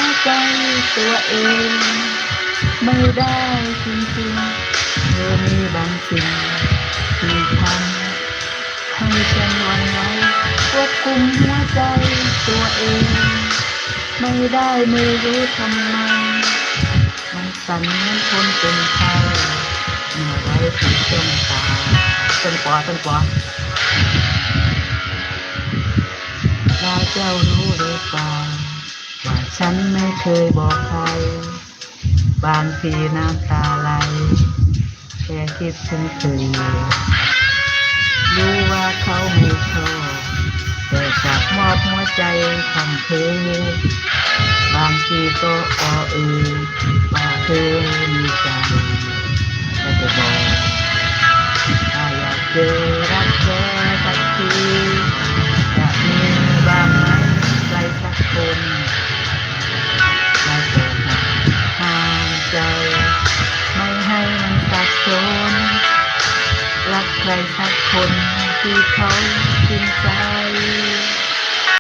วใจตัวเองไม่ได้จริงๆเธอมีบางสิ่งที่ทำให้ฉันหวั่นไหวควบคุมหัวใจตัวเองไม่ได้ไม่รู้ทำไมมันสั่นเหมือนคนเป็นไข้เมื่อไรที่จ้องตาต้นปอแล้วเจ้ารู้หรือเปล่าว่าฉันไม่เคยบอกใครบางทีน้ำตาไหลแค่คิดถึงเธอรู้ว่าเขาไม่ชอบแต่กลับมอบหัวใจทั้งเธอบางทีก็ว่าเธอมีใจแต่จะบอกถ้าอยากเจอรักแท้สักทีจะมีบ้างไหมใครสักคนได้โปรดห่างใจไม่ให้มันสับสนรักใครสักคนที่เขาจริงใจ